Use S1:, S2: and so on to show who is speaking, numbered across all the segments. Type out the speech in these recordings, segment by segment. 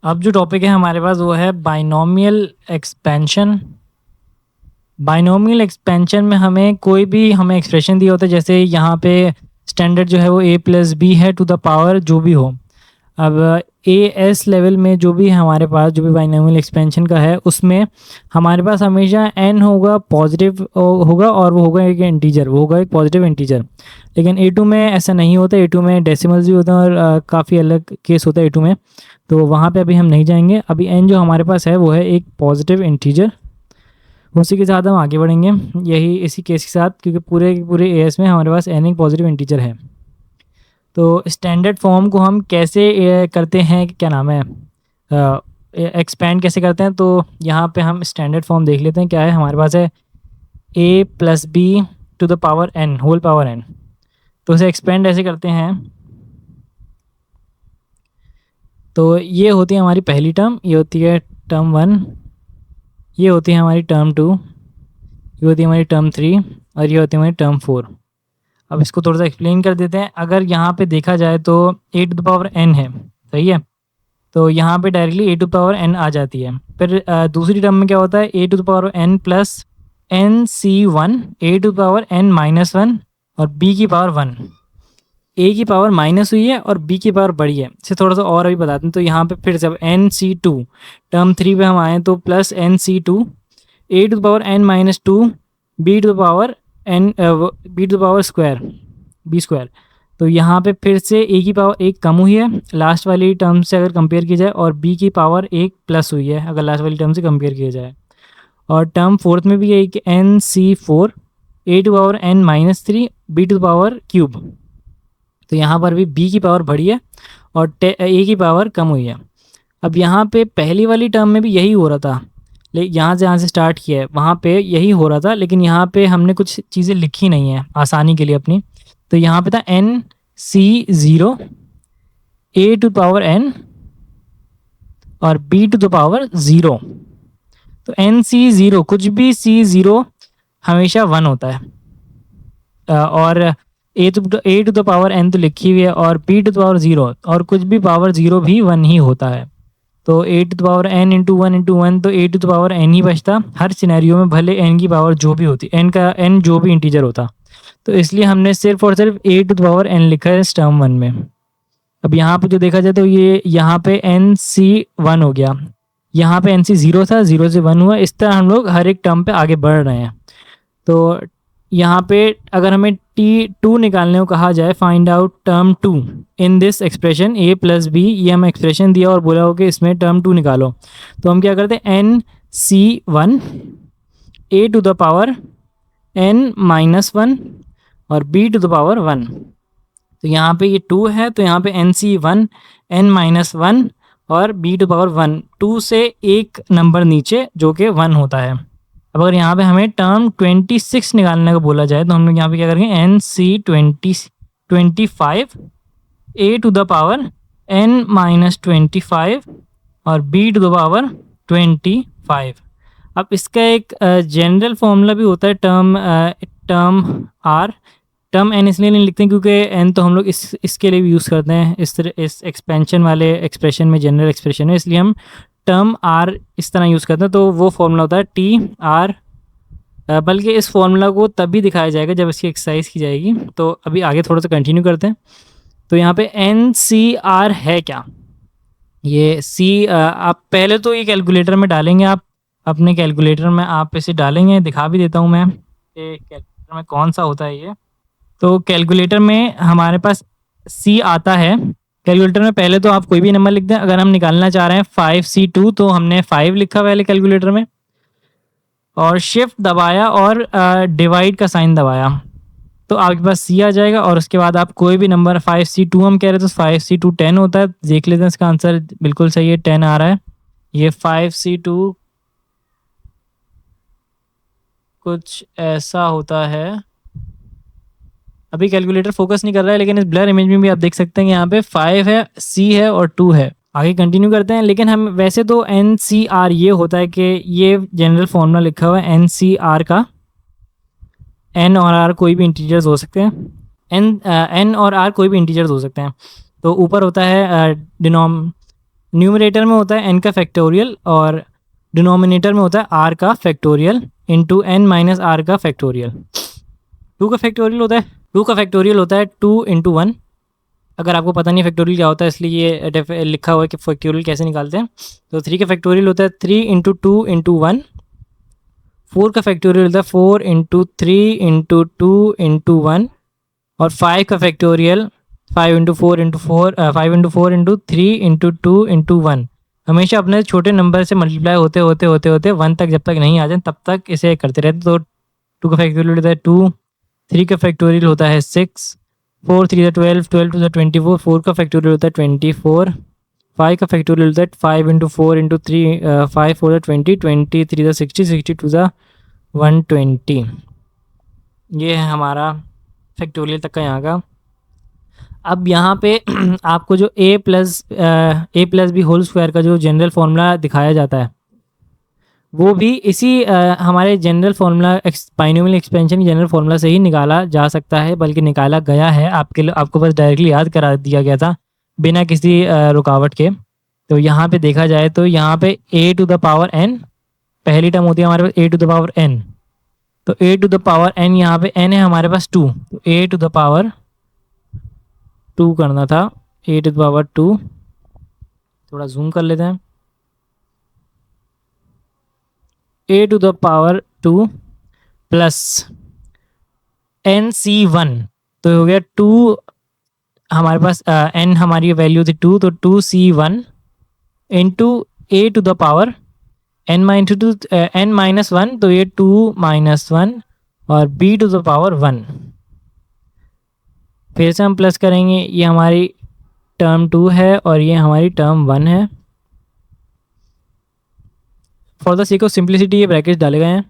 S1: अब जो टॉपिक है हमारे पास वो है बाइनोमियल एक्सपेंशन। बाइनोमियल एक्सपेंशन में हमें एक्सप्रेशन दिया होता है, जैसे यहाँ पे स्टैंडर्ड जो है वो a प्लस बी है टू द पावर जो भी हो। अब ए एस लेवल में जो भी है हमारे पास, जो भी बाइनोमियल एक्सपेंशन का है, उसमें हमारे पास हमेशा n होगा, पॉजिटिव होगा, और वो होगा एक इंटीजर, वो होगा एक पॉजिटिव इंटीजर। लेकिन A2 में ऐसा नहीं होता। A2 में डेसिमल्स भी होते हैं और काफ़ी अलग केस होता है A2 में, तो वहाँ पे अभी हम नहीं जाएंगे। अभी n जो हमारे पास है वो है एक पॉजिटिव इंटीजर। उसी के साथ हम आगे बढ़ेंगे, यही इसी केस के साथ, क्योंकि पूरे पूरे एस में हमारे पास n एक पॉजिटिव इंटीजर है। तो स्टैंडर्ड फॉर्म को हम कैसे करते हैं, क्या नाम है, एक्सपेंड कैसे करते हैं। तो यहाँ पे हम स्टैंडर्ड फॉर्म देख लेते हैं क्या है। हमारे पास है a plus B to the power n whole power n। तो उसे एक्सपेंड ऐसे करते हैं। तो ये होती है हमारी पहली टर्म, ये होती है टर्म 1, ये होती है हमारी टर्म 2, ये होती है हमारी टर्म 3, और ये होती है हमारी टर्म 4। अब इसको थोड़ा सा एक्सप्लेन कर देते हैं। अगर यहाँ पे देखा जाए तो a to the power n है, सही है, तो यहाँ पे directly a to the power n आ जाती है। फिर दूसरी टर्म में क्या होता है, a to the power n plus n c one, a to the power n minus 1 और b की पावर 1। a की पावर माइनस हुई है और b की पावर बढ़ी है। इसे थोड़ा सा और अभी बताते हैं। तो यहाँ पे फिर जब NC2 टर्म 3 पे हम आए तो plus NC2, a to the power n minus 2, b to the power n, b to the power square, b square. तो यहाँ पे फिर से a की पावर 1 कम हुई है लास्ट वाली टर्म से अगर कंपेयर की जाए, और b की पावर 1 प्लस हुई है अगर लास्ट वाली टर्म से कंपेयर किया जाए। और टर्म फोर्थ में भी है कि NC4, a to power n minus 3, b to the power cube. तो यहाँ पर भी b की पावर बढ़ी है और a की पावर कम हुई है। अब यहाँ पे पहली वाली टर्म में भी यही हो रहा था, लेकिन यहाँ से स्टार्ट किया है वहाँ पे यही हो रहा था, लेकिन यहाँ पे हमने कुछ चीज़ें लिखी नहीं है आसानी के लिए अपनी। तो यहाँ पे था NC0, a to power n और b टू द पावर 0। तो NC0 कुछ भी C0 हमेशा 1 होता है, और a to the power n तो लिखी हुई है, और b टू द पावर 0 और कुछ भी पावर 0 भी 1 ही होता है। तो a to the power n इंटू 1 तो a to the power n ही बचता हर सिनेरियो में, भले n की पावर जो भी होती, n जो भी इंटीजर होता। तो इसलिए हमने सिर्फ और सिर्फ a to the power n लिखा है इस टर्म 1 में। अब यहाँ पे जो देखा जाए तो ये यहाँ पे NC1 हो गया, यहाँ पे NC0 था, 0 से 1 हुआ। इस तरह हम लोग हर एक टर्म पे आगे बढ़ रहे हैं। तो यहाँ पे अगर हमें T2 निकालने को कहा जाए, find out term 2 in this expression a plus b, ये हमें एक्सप्रेशन दिया और बोला हो कि इसमें टर्म 2 निकालो। तो हम क्या करते हैं, NC1 a to the power n minus 1 और b टू द पावर 1। तो यहाँ पे ये 2 है, तो यहाँ पे NC1 n माइनस 1 और b टू पावर 1, 2 से एक नंबर नीचे जो कि 1 होता है। अब अगर यहाँ पे हमें टर्म 26 निकालने को बोला जाए तो हम लोग यहाँ पे क्या करेंगे, NC25 a to the power n माइनस 25 और b टू द पावर 25। अब इसका एक जनरल फॉर्मूला भी होता है टर्म r। टर्म n इसलिए नहीं लिखते हैं क्योंकि n तो हम लोग इसके लिए भी यूज़ करते हैं, इस एक्सपेंशन वाले एक्सप्रेशन में, जनरल एक्सप्रेशन है, इसलिए हम टर्म r इस तरह यूज़ करते हैं। तो वो फॉर्मूला होता है TR, बल्कि इस फॉर्मूला को तभी दिखाया जाएगा जब इसकी एक्सरसाइज की जाएगी। तो अभी आगे थोड़ा सा कंटिन्यू करते हैं। तो यहाँ पे NCR है क्या, ये C, आप पहले तो ये कैलकुलेटर में डालेंगे, आप अपने कैलकुलेटर में आप इसे डालेंगे, दिखा भी देता हूँ मैं कैलकुलेटर में कौन सा होता है ये। तो कैलकुलेटर में हमारे पास C आता है। कैलकुलेटर में पहले तो आप कोई भी नंबर लिख दें। अगर हम निकालना चाह रहे हैं 5C2 तो हमने 5 लिखा पहले कैलकुलेटर में, और शिफ्ट दबाया और डिवाइड का साइन दबाया, तो आपके पास C आ जाएगा। और उसके बाद आप कोई भी नंबर, 5C2 हम कह रहे थे, तो 5C2 10 होता है। देख लेते हैं, इसका आंसर बिल्कुल सही है, 10 आ रहा है। ये 5C2 कुछ ऐसा होता है। अभी कैलकुलेटर फोकस नहीं कर रहा है, लेकिन इस ब्लर इमेज में भी आप देख सकते हैं कि यहाँ पे 5 है, C है और 2 है। आगे कंटिन्यू करते हैं। लेकिन हम वैसे तो NCR ये होता है कि ये जनरल फॉर्मूला लिखा हुआ है NCR का, n और r कोई भी इंटीजर्स हो सकते हैं, n और r कोई भी इंटीजर्स हो सकते हैं। तो ऊपर होता है न्यूमरेटर में होता है n का फैक्टोरियल और डिनोमिनेटर में होता है r का factorial into n minus r का फैक्टोरियल। 2 का फैक्टोरियल होता है 2 इंटू 1। अगर आपको पता नहीं फैक्टोरियल क्या होता है इसलिए ये लिखा हुआ है कि फैक्टोरियल कैसे निकालते हैं। तो 3 का फैक्टोरियल होता है 3 इंटू 2 इंटू 1। 4 का फैक्टोरियल होता है 4 इंटू 3 इंटू 2 इंटू 1। और 5 का factorial 5 into 4 into 4 5 into 4 into 3 into 2 into 1। हमेशा अपने छोटे नंबर से मल्टीप्लाई होते होते होते होते 1 तक जब तक नहीं आ जाए तब तक इसे करते रहते। तो 2 का फैक्टोरियल होता है 2, 3 का फैक्टोरियल होता है 6, 4 3 12, 12 2 24, 4 का फैक्टोरियल होता है 24, 5 का फैक्टोरियल होता है 5 इंटू 4 इंटू 3 5 4 20, 20 3 60, 62 120। ये है हमारा फैक्टोरियल तक का यहाँ का। अब यहाँ पे आपको जो a plus B whole square का जो जनरल फार्मूला दिखाया जाता है वो भी इसी हमारे जनरल फार्मूला बाइनोमियल एक्सपेंशन की जनरल फार्मूला से ही निकाला जा सकता है, बल्कि निकाला गया है। आपको बस डायरेक्टली याद करा दिया गया था बिना किसी रुकावट के। तो यहाँ पे देखा जाए तो यहाँ पे a to the power n पहली टर्म होती है हमारे पास a to the power n। तो a to the power n यहाँ पे n है हमारे पास 2, तो a टू द पावर 2 करना था, a टू द पावर 2। थोड़ा जूम कर लेते हैं। a to the power 2 plus nc1, तो हो गया 2 हमारे पास n हमारी वैल्यू थी 2, तो 2c1 into a to the power n minus 1, तो ये 2 माइनस 1 और b टू द पावर 1। फिर से हम प्लस करेंगे, ये हमारी टर्म 2 है और ये हमारी टर्म 1 है। For the sake of simplicity ये ब्रैकेट्स डाले गए हैं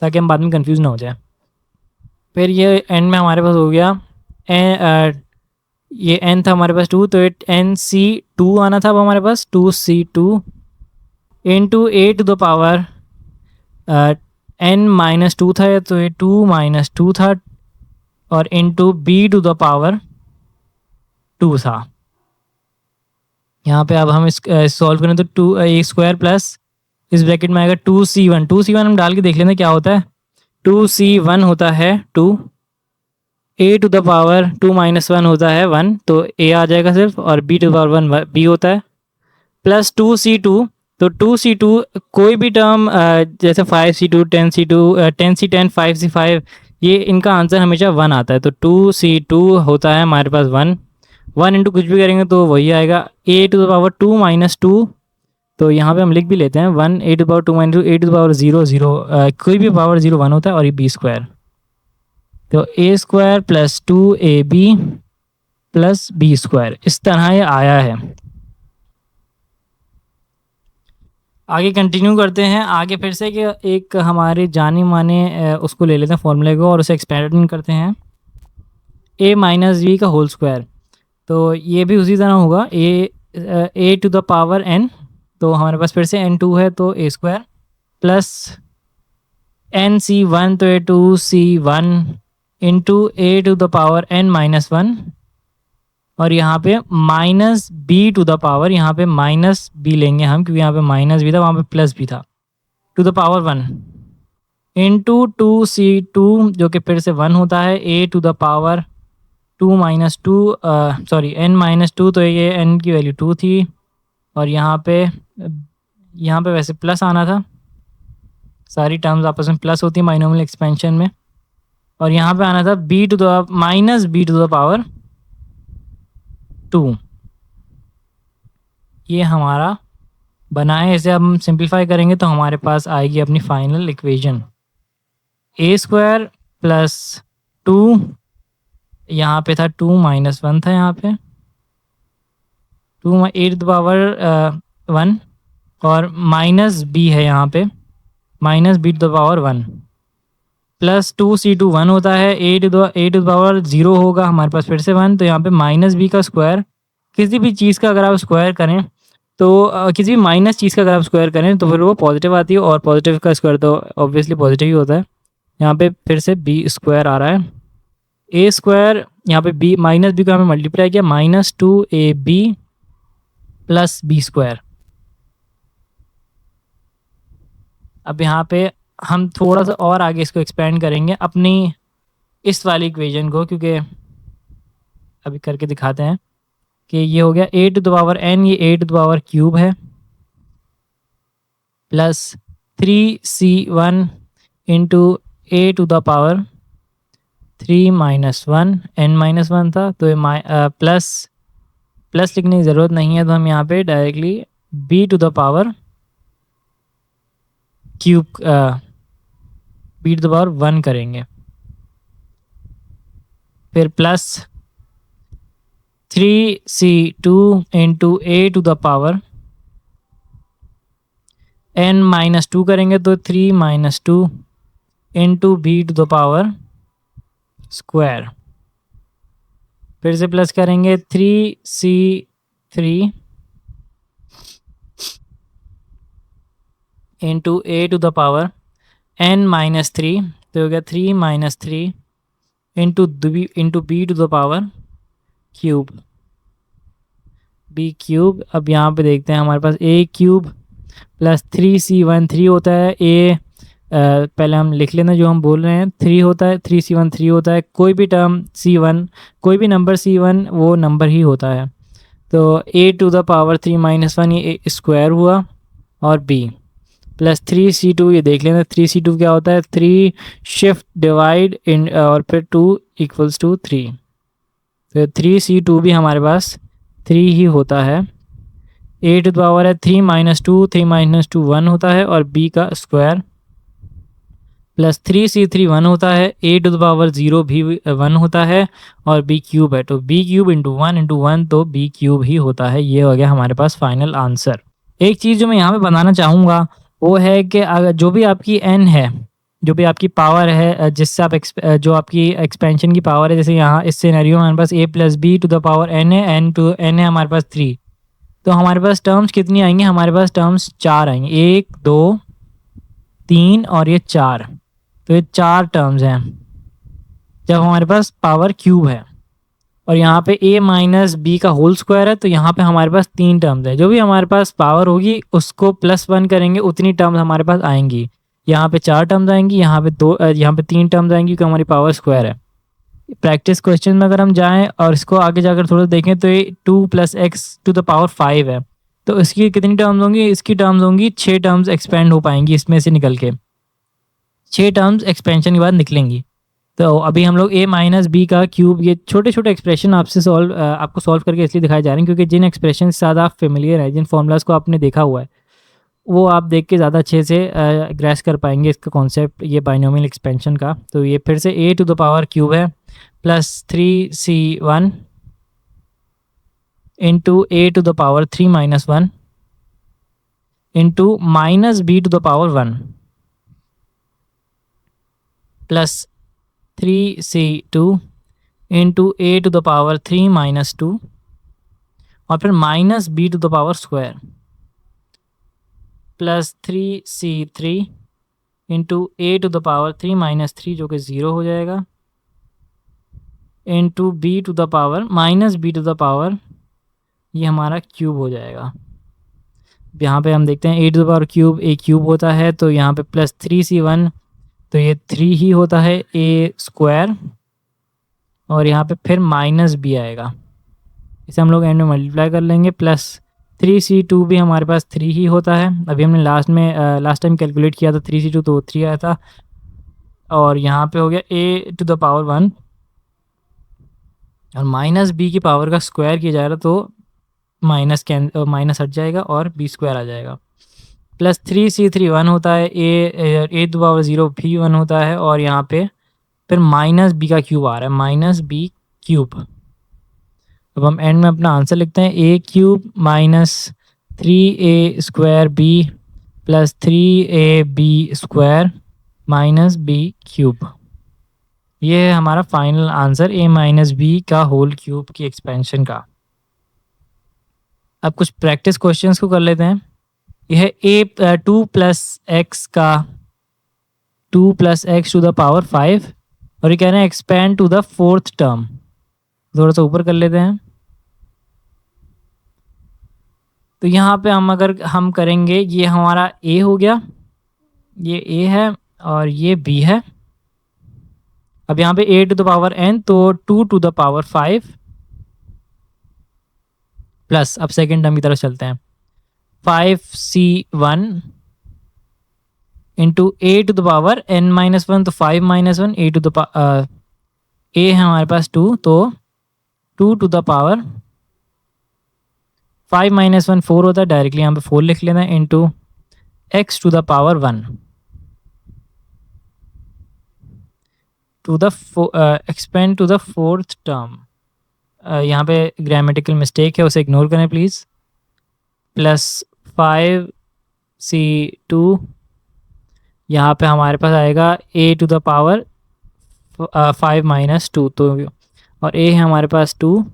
S1: ताकि हम बाद में कंफ्यूज ना हो जाए। फिर ये एंड में हमारे पास हो गया ये n था हमारे पास 2, तो ये nc2 आना था अब हमारे पास 2c2 into a to the power n minus 2 था तो ये 2 माइनस 2 था और into b to the power 2 था। यहाँ पे अब हम इस सॉल्व करें तो 2 a स्क्वायर प्लस इस ब्रैकेट में आएगा 2c1। 2c1 हम डाल के देख लेते हैं क्या होता है। 2c1 होता है 2, a to the power 2 minus 1 होता है 1, तो a आ जाएगा सिर्फ, और b to the power 1 b होता है, प्लस 2c2। तो 2c2 कोई भी टर्म जैसे 5c2 10c2 10c10 5c5 ये इनका आंसर हमेशा 1 आता है। तो 2c2 होता है हमारे पास 1 इंटू कुछ भी करेंगे तो वही आएगा a to the power 2 minus 2। तो यहाँ पे हम लिख भी लेते हैं 1 a to the power 2 minus 2, a to the power 0 0 कोई भी पावर 0 1 होता है, और ये b स्क्वायर, तो a square plus 2ab plus b square, इस तरह ये आया है। आगे कंटिन्यू करते हैं। आगे फिर से कि एक हमारे जाने माने उसको ले लेते हैं फॉर्मूले को और उसे एक्सपेरिमेंट करते हैं, a माइनस बी का होल स्क्वायर। तो ये भी उसी तरह होगा a to the power n, तो हमारे पास फिर से n2 है तो a स्क्वायर प्लस nc1, तो ये 2c1 into a to the power n minus 1, और यहाँ पे minus b to the power, यहाँ पे माइनस b लेंगे हम क्योंकि यहाँ पे माइनस भी था वहाँ पे प्लस भी था, to the power 1 into 2c2 जो कि फिर से 1 होता है, a to the power 2 minus 2 sorry n minus 2, तो ये n की वैल्यू 2 थी, और यहाँ पे वैसे प्लस आना था, सारी टर्म्स आपस में प्लस होती है बाइनोमियल एक्सपेंशन में, और यहाँ पे आना था b to the minus b to the power 2। ये हमारा बना है। इसे अब हम सिंप्लीफाई करेंगे तो हमारे पास आएगी अपनी final equation a square plus 2, यहाँ पे था 2 माइनस 1 था, यहाँ पे 2 a टू द पावर 1 और माइनस b है यहाँ पे minus b to the power 1 plus 2c2 1 होता है, a टू द पावर 0 होगा हमारे पास फिर से 1, तो यहाँ पे माइनस b का स्क्वायर, किसी भी चीज़ का अगर आप स्क्वायर करें तो किसी भी माइनस चीज़ का अगर आप स्क्वायर करें तो फिर वो पॉजिटिव आती है, और पॉजिटिव का स्क्वायर तो ऑब्वियसली पॉजिटिव ही होता है। यहाँ पे फिर से b स्क्वायर आ रहा है, a स्क्वायर यहाँ पे b माइनस b को हमें मल्टीप्लाई किया, minus 2ab plus B square. अब यहाँ पे हम थोड़ा सा और आगे इसको एक्सपेंड करेंगे अपनी इस वाली इक्वेशन को, क्योंकि अभी करके दिखाते हैं कि ये हो गया a to the power n, ये a to the power cube है, plus 3c1 into A to the power 3-1, n-1 था तो ये प्लस लिखने की ज़रूरत नहीं है, तो हम यहाँ पे directly b to the power cube b to the power 1 करेंगे, फिर plus 3c2 into A to the power n-2 करेंगे तो 3-2 into B to the power square, फिर से प्लस करेंगे 3c3 into A to the power n-3, तो हो गया 3-3 into B to the power cube, b cube. अब यहाँ पे देखते हैं हमारे पास ए क्यूब प्लस 3c1 3 होता है, ए पहले हम लिख लेना जो हम बोल रहे हैं, 3 होता है, 3c1 3 होता है, कोई भी टर्म c1, कोई भी नंबर c1 वो नंबर ही होता है, तो ए टू द पावर 3-1 ये स्क्वायर हुआ, और b प्लस 3c2, ये देख लेना 3c2 क्या होता है, 3 शिफ्ट डिवाइड इन और फिर 2 इक्वल्स टू 3, तो 3c2 भी हमारे पास 3 ही होता है, ए टू द पावर है 3-2, 3-2 1 होता है, और b का स्क्वायर, प्लस 3c3 1 होता है, ए टू द पावर 0 भी 1 होता है, और b क्यूब है, तो b क्यूब इंटू 1 तो b क्यूब ही होता है। ये हो गया हमारे पास फाइनल आंसर। एक चीज़ जो मैं यहाँ पे बताना चाहूँगा वो है कि अगर जो भी आपकी n है, जो भी आपकी पावर है, जिससे आप जो आपकी एक्सपेंशन की पावर है, जैसे यहाँ इस सिनेरियो में हमारे पास a plus B to the power n है, n है हमारे पास 3, तो हमारे पास टर्म्स कितनी आएंगी, हमारे पास टर्म्स 4 आएंगे, 1 2 3 और ये 4, तो ये 4 टर्म्स हैं जब हमारे पास पावर क्यूब है, और यहाँ पे a माइनस बी का होल स्क्वायर है, तो यहाँ पे हमारे पास 3 टर्म्स है, जो भी हमारे पास पावर होगी उसको +1 करेंगे उतनी टर्म्स हमारे पास आएंगी, यहाँ पे 4 टर्म्स आएंगी, यहाँ पे 3 टर्म्स आएंगी क्योंकि हमारी पावर स्क्वायर है। प्रैक्टिस क्वेश्चन में अगर हम जाएं और इसको आगे जाकर थोड़ा देखें तो ये 2 + x टू द पावर 5 है, तो इसकी कितनी टर्म्स होंगी, इसकी टर्म्स होंगी 6 टर्म्स एक्सपेंड हो पाएंगी, इसमें से निकल के 6 टर्म्स एक्सपेंशन के बाद निकलेंगी। तो अभी हम लोग a माइनस बी का क्यूब, ये छोटे छोटे एक्सप्रेशन आपको सॉल्व करके इसलिए दिखाए जा रहे हैं क्योंकि जिन एक्सप्रेशन से ज़्यादा आप फेमिलियर है, जिन फॉर्मूलाज को आपने देखा हुआ है, वो आप देख के ज़्यादा अच्छे से ग्रेस कर पाएंगे इसका कॉन्सेप्ट, ये बाइनोमियल एक्सपेंशन का। तो ये फिर से a to the power cube है plus 3c1 into A to the power 3-1 into minus B to the power 1 plus 3c2 into A to the power 3-2 और फिर minus B to the power square plus 3c3 into A to the power 3-3 जो कि 0 हो जाएगा, into B to the power minus B to the power, ये हमारा cube हो जाएगा। यहाँ पे हम देखते हैं A to the power cube A cube होता है, तो यहाँ पे प्लस 3c1, तो ये 3 ही होता है ए स्क्वायर, और यहाँ पे फिर माइनस बी आएगा, इसे हम लोग एंड में मल्टीप्लाई कर लेंगे, प्लस 3c2 भी हमारे पास 3 ही होता है। अभी हमने लास्ट टाइम कैलकुलेट किया था 3c2 तो 3 आया था, और यहाँ पे हो गया a टू द पावर 1 और माइनस बी की पावर का स्क्वायर किया जाएगा तो माइनस हट जाएगा और बी स्क्वायर आ जाएगा, प्लस 3c3 1 होता है, ए टू पावर 0 भी 1 होता है, और यहाँ पे फिर माइनस बी का क्यूब आ रहा है, माइनस बी क्यूब। अब हम एंड में अपना आंसर लिखते हैं A cube minus 3a square B plus 3ab square minus B cube. ये है हमारा final answer a minus B का होल क्यूब की एक्सपेंशन का। अब कुछ प्रैक्टिस क्वेश्चंस को कर लेते हैं। यह है 2 + x का 2 + x टू द पावर 5 और ये कह रहे हैं expand to the 4th term. थोड़ा सा ऊपर कर लेते हैं। तो यहाँ पे अगर हम करेंगे, ये हमारा a हो गया, ये a है और ये b है। अब यहाँ पे a to the power n, तो 2 टू द पावर 5 प्लस, अब सेकेंड टर्म की तरफ चलते हैं, 5c1 into a to the power n-1, तो 5-1 a टू द a है हमारे पास 2, तो 2 टू द पावर 5-1 4 होता है, डायरेक्टली यहाँ पे 4 लिख लेना है, into x to the power 1 to the expand to the fourth term. यहाँ पे ग्रामेटिकल मिस्टेक है, उसे इग्नोर करें प्लीज़। प्लस 5c2, यहाँ पे हमारे पास आएगा a टू द पावर 5-2, तो और a है हमारे पास 2,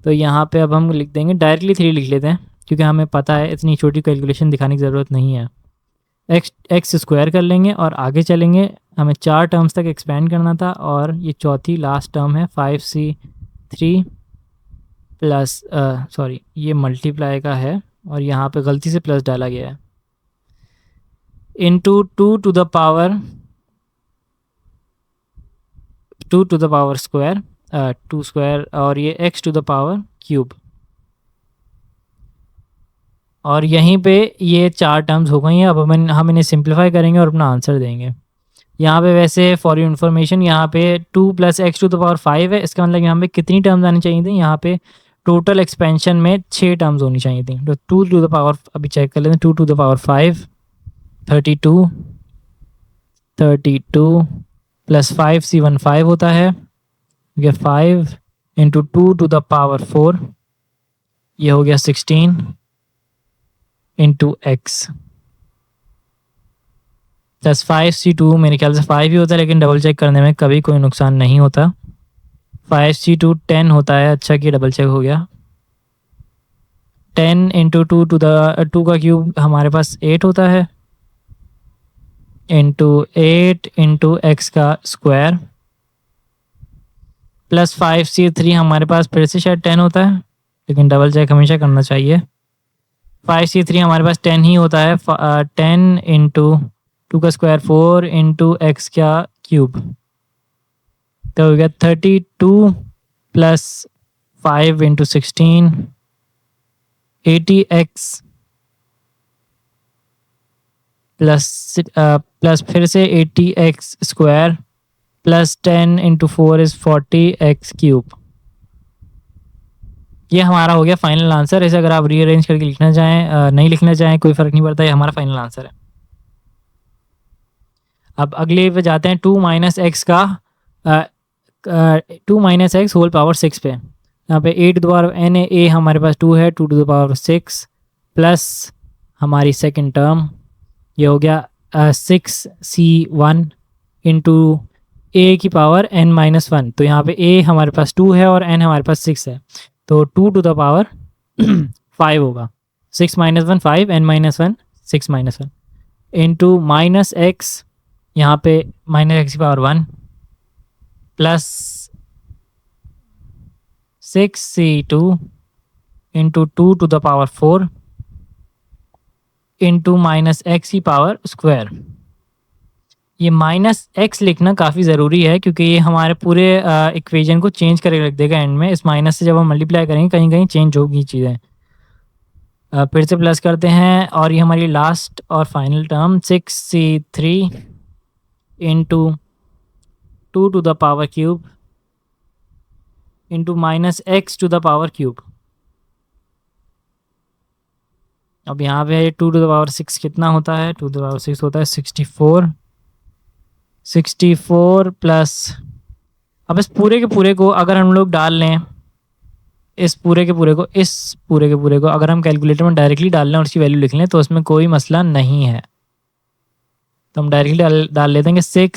S1: तो यहाँ पे अब हम लिख देंगे, डायरेक्टली 3 लिख लेते हैं क्योंकि हमें पता है इतनी छोटी कैलकुलेशन दिखाने की ज़रूरत नहीं है। एक्स स्क्वायर कर लेंगे और आगे चलेंगे, हमें 4 टर्म्स तक एक्सपेंड करना था और ये चौथी लास्ट टर्म है 5c3 प्लस सॉरी ये मल्टीप्लाई का है और यहाँ पे गलती से प्लस डाला गया है, into 2 to the power square 2 square और ये x to the power cube. और यहीं पे ये 4 टर्म्स हो गई हैं। अब हम इन्हें सिंप्लीफाई करेंगे और अपना आंसर देंगे। यहाँ पे वैसे फॉर योर इन्फॉर्मेशन यहाँ पे 2 + x टू द पावर 5 है, इसका मतलब यहाँ पे कितनी टर्म्स आनी चाहिए थी, यहाँ पे टोटल एक्सपेंशन में 6 टर्म्स होनी चाहिए थी। तो 2 टू द पावर, अभी चेक कर लेते हैं, 2 to the power 5 32 plus 5c1 5 होता है, ये 5 इंटू 2 टू द पावर 4, ये हो गया 16 इंटू x प्लस 5c2, मेरे ख्याल से 5 ही होता है लेकिन डबल चेक करने में कभी कोई नुकसान नहीं होता। 5c2 10 होता है, अच्छा कि डबल चेक हो गया। 10 इंटू 2 टू द 2 का क्यूब हमारे पास 8 होता है, इंटू 8 इंटू एक्स का स्क्वायर प्लस 5c3 हमारे पास फिर से शायद 10 होता है लेकिन डबल चेक हमेशा करना चाहिए। 5c3 हमारे पास 10 ही होता है, 10 इंटू 2 का स्क्वायर 4 इंटू एक्स का क्यूब, तो हो गया 32 प्लस 5 इंटू 16 80x प्लस फिर से 80x square plus 10 into 4 is 40x cube. ये हमारा हो गया फाइनल आंसर। इसे अगर आप रीअरेंज करके लिखना चाहें, नहीं लिखना चाहें, कोई फ़र्क नहीं पड़ता, ये हमारा फाइनल आंसर है। अब अगले पे जाते हैं 2 - x का 2 - x होल पावर 6 पे। यहाँ पे a to the power n है, a हमारे पास 2 है, 2 टू द पावर 6 प्लस हमारी सेकंड टर्म, ये हो गया 6c1 इंटू a की पावर n-1। तो यहाँ पे a हमारे पास 2 है और n हमारे पास 6 है, तो 2 टू द पावर 5 होगा। 6 - 1 5, n-1 6 - 1 इंटू माइनस एक्स, यहाँ पे -x की power 1 plus 6c2 into 2 to the power 4 into -x की पावर स्क्वायर। ये -x लिखना काफ़ी ज़रूरी है क्योंकि ये हमारे पूरे इक्वेशन को चेंज करके रख देगा एंड में। इस माइनस से जब हम मल्टीप्लाई करेंगे कहीं कहीं चेंज होगी चीज़ें। फिर से प्लस करते हैं और ये हमारी लास्ट और final term 6c3 into 2 to the power cube into -x to the power cube. अब यहाँ पे 2 टू द पावर 6 कितना होता है, 2 टू द पावर 6 होता है 64 प्लस, अब इस पूरे के पूरे को अगर हम लोग डाल लें, इस पूरे के पूरे को अगर हम कैलकुलेटर में डायरेक्टली डाल लें और उसकी वैल्यू लिख लें तो उसमें कोई मसला नहीं है। तो हम डायरेक्टली डाल लेते हैं कि 6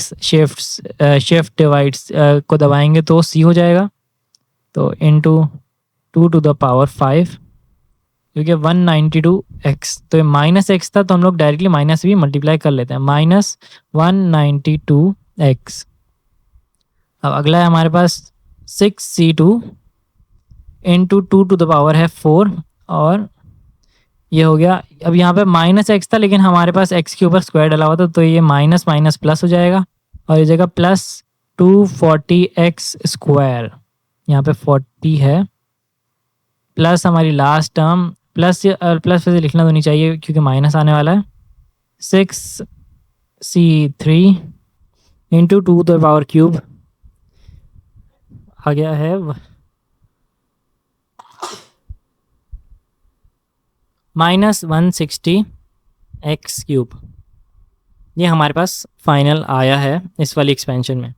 S1: शिफ्ट डिवाइड्स को दबाएंगे तो c हो जाएगा, तो इंटू 2 टू द पावर 5 क्योंकि 192x, तो ये -x था तो हम लोग डायरेक्टली माइनस भी मल्टीप्लाई कर लेते हैं, -192x। अब अगला है हमारे पास 6c2 into 2 to the power है 4 और ये हो गया। अब यहाँ पे माइनस एक्स था लेकिन हमारे पास एक्स के ऊपर स्क्वायर डला हुआ था, तो ये माइनस माइनस प्लस हो जाएगा और ये जगह प्लस 240x स्क्वायर, यहाँ पे 40 है, प्लस हमारी लास्ट टर्म, प्लस प्लस वैसे लिखना तो नहीं चाहिए क्योंकि माइनस आने वाला है, 6c3 into 2 the power cube आ गया है -160x3। ये हमारे पास फाइनल आया है इस वाली एक्सपेंशन में।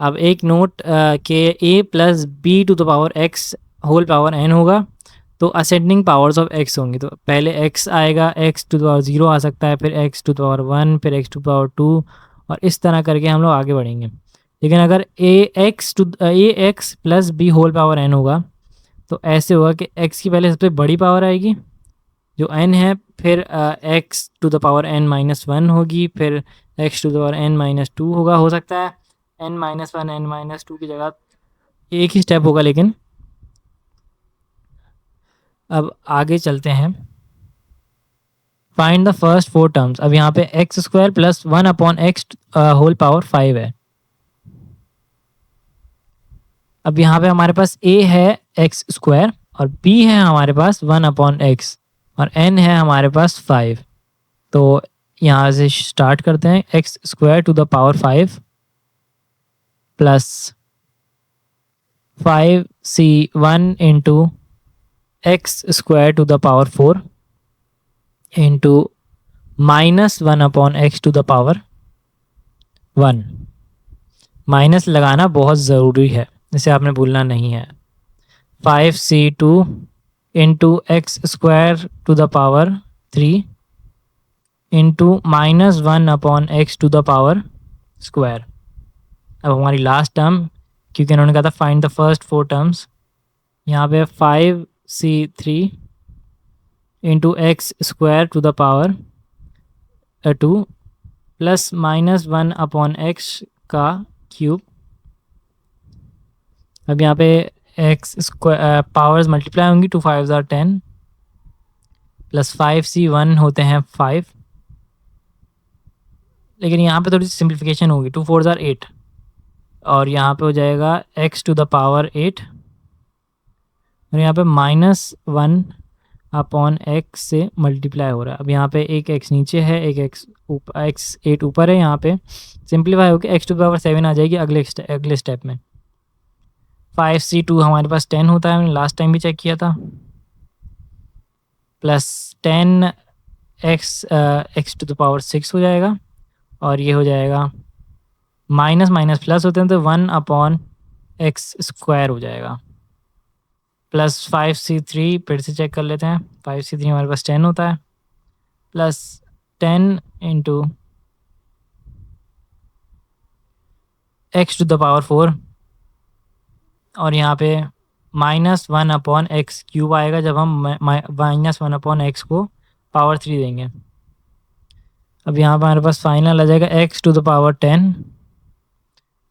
S1: अब एक नोट के a plus B to the power x whole power n होगा, तो असेंडिंग पावर्स ऑफ x होंगी, तो पहले x आएगा, x टू द पावर 0 आ सकता है, फिर x टू द पावर 1, फिर x टू द पावर 2 और इस तरह करके हम लोग आगे बढ़ेंगे। लेकिन अगर ax plus B whole power n होगा तो ऐसे होगा कि x की पहले सबसे बड़ी पावर आएगी जो n है, फिर x to the power n minus 1 होगी, फिर x to the power n minus 2 होगा, हो सकता है n माइनस 1 n माइनस 2 की जगह एक ही स्टेप होगा। लेकिन अब आगे चलते हैं, फाइंड द फर्स्ट 4 टर्म्स। अब यहाँ पे X square plus 1 upon X whole power 5 है। अब यहाँ पे हमारे पास a है एक्स स्क्वायर और b है हमारे पास 1 अपॉन एक्स और n है हमारे पास 5। तो यहाँ से स्टार्ट करते हैं, X square to the power 5 plus 5c1 into X square to the power 4 into -1 upon X to the power 1। Minus लगाना बहुत ज़रूरी है, इसे आपने भूलना नहीं है। 5c2 into X square to the power 3 into -1 upon X to the power square. अब हमारी लास्ट टर्म, क्योंकि इन्होंने कहा था फाइंड द फर्स्ट 4 टर्म्स, यहाँ पे 5c3 into X square to the power 2 plus -1 upon X का क्यूब। अब यहाँ पे एक्स स्क्वायर पावर्स मल्टीप्लाई होंगी, 2 5 are 10 प्लस 5c1 होते हैं 5, लेकिन यहाँ पे थोड़ी सी सिंप्लीफिकेशन होगी, 2 4 are 8 और यहाँ पे हो जाएगा x टू द पावर 8 और यहाँ पे -1 अपॉन एक्स से मल्टीप्लाई हो रहा है। अब यहाँ पे एक x नीचे है, एक x 8 ऊपर है, यहाँ पे सिंप्लीफाई होकर x टू द पावर 7 आ जाएगी अगले स्टेप में। 5c2 हमारे पास 10 होता है, हमने लास्ट टाइम भी चेक किया था, plus 10x to the power 6 हो जाएगा और ये हो जाएगा माइनस माइनस प्लस होते हैं तो 1 अपॉन एक्स स्क्वायर हो जाएगा, प्लस 5c3 फिर से चेक कर लेते हैं। 5c3 हमारे पास 10 होता है, plus 10 into X to the power 4 और यहाँ पे -1 अपॉन एक्स क्यूब आएगा जब हम -1 अपॉन एक्स को पावर 3 देंगे। अब यहाँ पर हमारे पास फाइनल आ जाएगा x to the power 10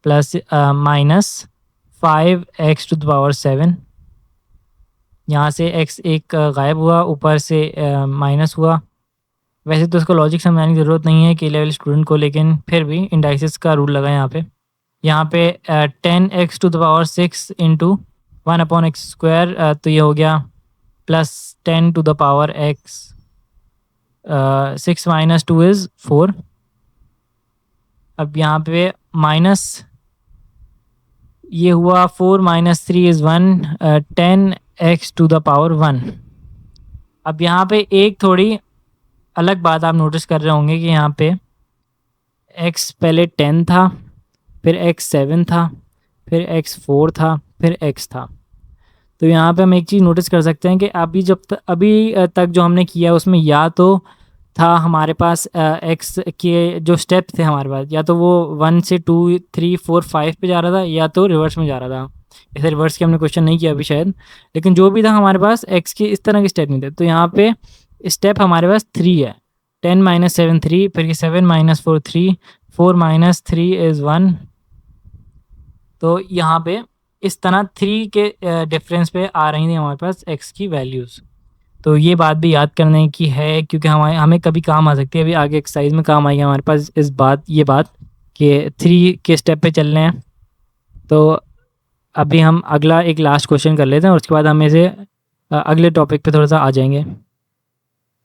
S1: plus -5x to the power 7। यहाँ से x एक गायब हुआ, ऊपर से माइनस हुआ। वैसे तो इसको लॉजिक समझाने की ज़रूरत नहीं है कि लेवल स्टूडेंट को, लेकिन फिर भी इंडाइसिस का रूल लगा यहाँ पे 10x to the power 6 into 1 upon X square, तो ये हो गया plus 10 to the power x, 6 minus 2 is 4। अब यहाँ पे माइनस ये हुआ 4 minus 3 is 1, 10x to the power 1। अब यहाँ पे एक थोड़ी अलग बात आप नोटिस कर रहे होंगे कि यहाँ पे x पहले 10 था, फिर x 7 था, फिर x 4 था, फिर x था। तो यहाँ पे हम एक चीज़ नोटिस कर सकते हैं कि अभी तक जो हमने किया उसमें या तो था हमारे पास x के जो स्टेप थे हमारे पास, या तो वो 1 से 2 3 4 5 पे जा रहा था, या तो रिवर्स में जा रहा था। ऐसे रिवर्स के हमने क्वेश्चन नहीं किया अभी शायद, लेकिन जो भी था हमारे पास x के इस तरह के स्टेप नहीं थे। तो यहाँ पे स्टेप हमारे पास 3 है, 10 माइनस 7 3, फिर 7 माइनस 4 3, 4 माइनस 3 इज़ 1। तो यहाँ पे इस तरह 3 के डिफरेंस पे आ रही थी हमारे पास x की वैल्यूज़। तो ये बात भी याद करने की है, क्योंकि हमें कभी काम आ सकती है, अभी आगे एक्सरसाइज में काम आएगी हमारे पास ये बात कि 3 के स्टेप पे चल रहे हैं। तो अभी हम अगला एक लास्ट क्वेश्चन कर लेते हैं और उसके बाद हम इसे अगले टॉपिक पे थोड़ा सा आ जाएंगे।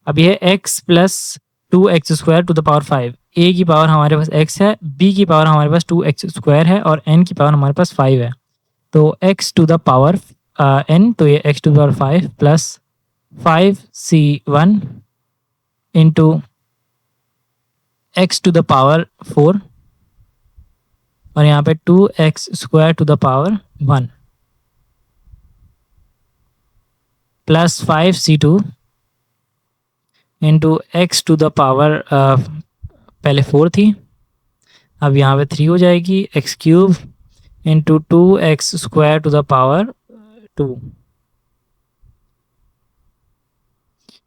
S1: अब ये x plus 2x² to the power 5, a की पावर हमारे पास x है, b की पावर हमारे पास 2x² है और n की पावर हमारे पास 5 है। तो x to the power n, तो ये x to the power 5 plus 5c1 into x to the power 4 और यहाँ पे 2x² to the power 1 plus 5c2 into X to the power पहले 4 थी, अब यहाँ पे 3 हो जाएगी, x³ into 2x² to the power 2।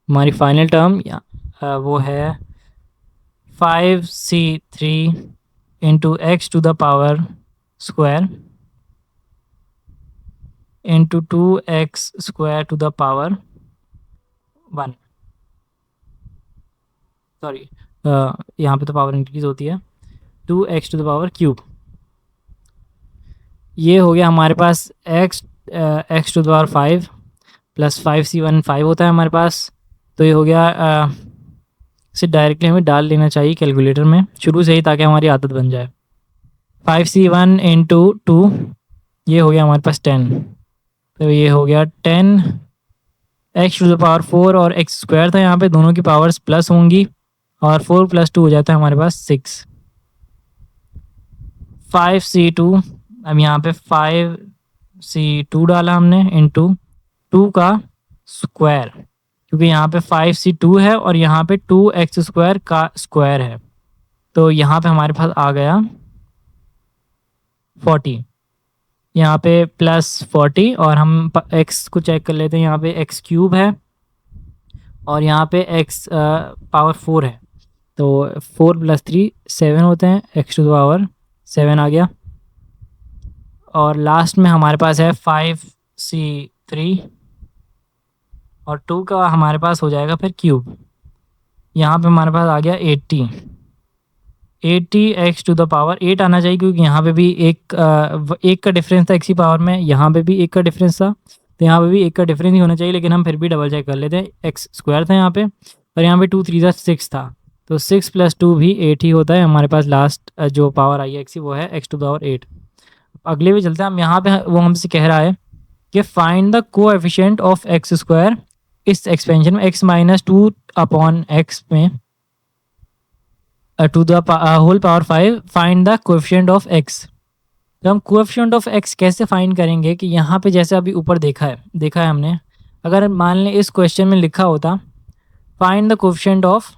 S1: हमारी फाइनल टर्म वो है 5c3 into X to the power square into 2x² to the power 1। Sorry, यहाँ पे तो पावर इंक्रीज होती है, 2x to the power cube. ये हो गया हमारे पास x to the power 5 plus 5c1 5 होता है हमारे पास। तो ये हो गया, इसे डायरेक्टली हमें डाल लेना चाहिए कैलकुलेटर में शुरू से ही, ताकि हमारी आदत बन जाए। 5c1 इंटू 2, ये हो गया हमारे पास 10, तो ये हो गया 10 x टू द पावर 4 और x² था, यहाँ पे दोनों की पावर्स प्लस होंगी और 4 प्लस 2 हो जाता है हमारे पास 6। 5c2, अब यहाँ पे 5c2 डाला हमने इंटू 2 का स्क्वायर, क्योंकि यहाँ पे 5c2 है और यहाँ पे 2x² का स्क्वायर है, तो यहाँ पे हमारे पास आ गया 40। यहाँ पे प्लस 40 और हम x को चेक कर लेते हैं, यहाँ पे x³ है और यहाँ पे x पावर 4 है, तो 4 प्लस 3 7 होते हैं, x टू द पावर 7 आ गया। और लास्ट में हमारे पास है 5c3 और 2 का हमारे पास हो जाएगा फिर क्यूब, यहाँ पे हमारे पास आ गया 80 x टू द पावर 8 आना चाहिए, क्योंकि यहाँ पे भी एक का डिफरेंस था x की पावर में, यहाँ पे भी एक का डिफरेंस था, तो यहाँ पे भी एक का डिफरेंस ही होना चाहिए, लेकिन हम फिर भी डबल चेक कर लेते हैं। x² था यहाँ पे और यहाँ पे 2 3 6 था, तो 6 प्लस 2 भी 8 ही होता है हमारे पास। लास्ट जो पावर आई है x की वो है x टू द पावर 8। अगले भी चलते हैं हम, यहाँ पे वो हमसे कह रहा है कि find the coefficient of x² इस एक्सपेंशन में, x माइनस 2 अपॉन x में to the whole power 5, find the coefficient of x। तो हम कोएफिशिएंट ऑफ x कैसे फाइंड करेंगे कि यहाँ पे जैसे अभी ऊपर देखा है हमने, अगर मान लें इस क्वेश्चन में लिखा होता find the coefficient of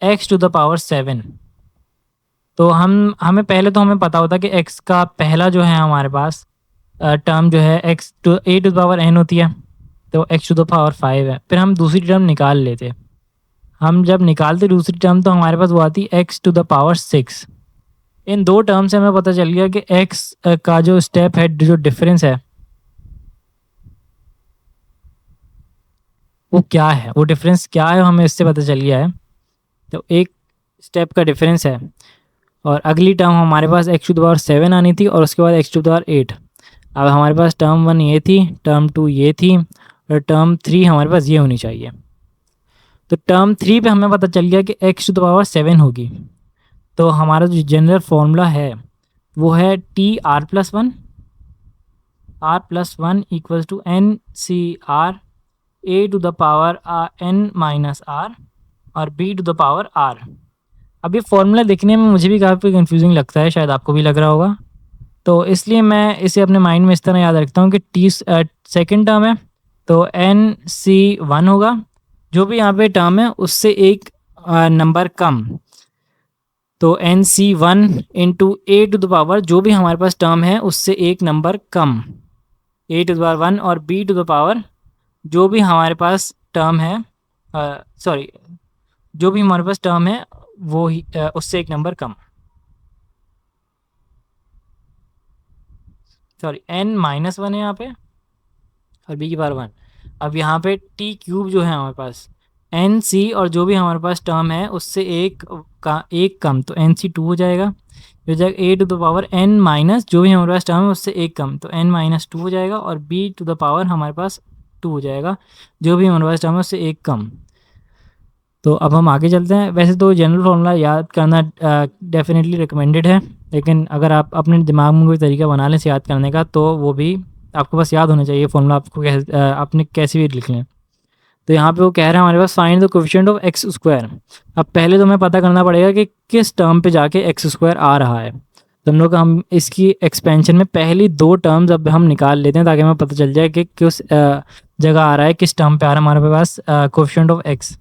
S1: x to the power 7, तो हमें पहले तो हमें पता होता कि x का पहला जो है हमारे पास टर्म जो है x to a to the power n होती है, तो x टू द पावर 5 है। फिर हम दूसरी टर्म निकाल लेते, हम जब निकालते दूसरी टर्म तो हमारे पास वो आती x टू द पावर 6। इन दो टर्म से हमें पता चल गया कि x का जो स्टेप है, जो डिफरेंस है वो क्या है, वो डिफरेंस क्या है हमें इससे पता चल गया है। तो एक स्टेप का डिफरेंस है और अगली टर्म हमारे पास x टू द पावर 7 आनी थी और उसके बाद x टू द पावर 8। अब हमारे पास टर्म 1 ये थी, टर्म 2 ये थी और टर्म 3 हमारे पास ये होनी चाहिए। तो टर्म 3 पे हमें पता चल गया कि x टू द पावर 7 होगी, तो हमारा जो जनरल फॉर्मूला है वो है r+1 equals to NCr a to the power n minus r और b to the power r। अब ये फॉर्मूला देखने में मुझे भी काफ़ी कंफ्यूजिंग लगता है, शायद आपको भी लग रहा होगा, तो इसलिए मैं इसे अपने माइंड में इस तरह याद रखता हूँ कि t सेकेंड टर्म है तो NC1 होगा, जो भी यहाँ पे टर्म है उससे एक नंबर कम, तो NC1 into a to the power जो भी हमारे पास टर्म है उससे एक नंबर कम, a टू द पावर 1 और b टू द पावर जो भी हमारे पास टर्म है, जो भी हमारे पास टर्म है वो ही उससे एक नंबर कम। सॉरी n-1 है यहाँ पे और b की पावर 1। अब यहाँ पे t क्यूब जो है हमारे पास एन सी और जो भी हमारे पास टर्म है उससे एक कम, तो एन सी 2 हो जाएगा। हो जाएगा a to the power n minus जो भी हमारे पास टर्म है उससे एक कम, तो एन माइनस 2 हो जाएगा। और बी टू द पावर हमारे पास 2 हो जाएगा जो भी हमारे पास टर्म है उससे एक कम। तो अब हम आगे चलते हैं। वैसे तो जनरल फार्मूला याद करना डेफिनेटली रिकमेंडेड है, लेकिन अगर आप अपने दिमाग में कोई तरीका बना लें याद करने का तो वो भी आपको बस याद होना चाहिए फॉर्मूला, आपको आपने कैसे भी लिख लें। तो यहाँ पे वो कह रहे हैं हमारे पास find the coefficient of x square. अब पहले तो हमें पता करना पड़ेगा कि किस टर्म पे जाके एक्स स्क्वायर आ रहा है। तो हम इसकी एक्सपेंशन में पहली दो टर्म्स अब हम निकाल लेते हैं ताकि हमें पता चल जाए कि किस जगह आ रहा है, किस टर्म पे आ रहा है हमारे पास कोफिशिएंट ऑफ एक्स।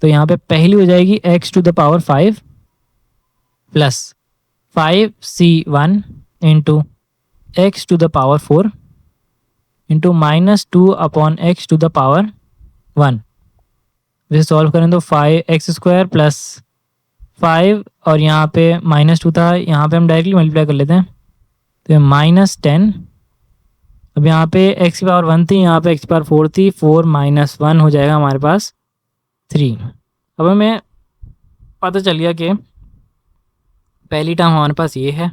S1: तो यहाँ पे पहली हो जाएगी X to the power 5 plus 5c1 into X to the power 4 into -2 upon X to the power 1। इसे सॉल्व करें तो 5x² प्लस 5 और यहाँ पे -2 था, यहाँ पे हम डायरेक्टली मल्टीप्लाई कर लेते हैं तो ये -10। अब यहाँ पे x की पावर 1 थी, यहाँ पे x की पावर 4 थी, 4 - 1 हो जाएगा हमारे पास 3। अब हमें पता चल गया कि पहली टर्म हमारे पास ये है,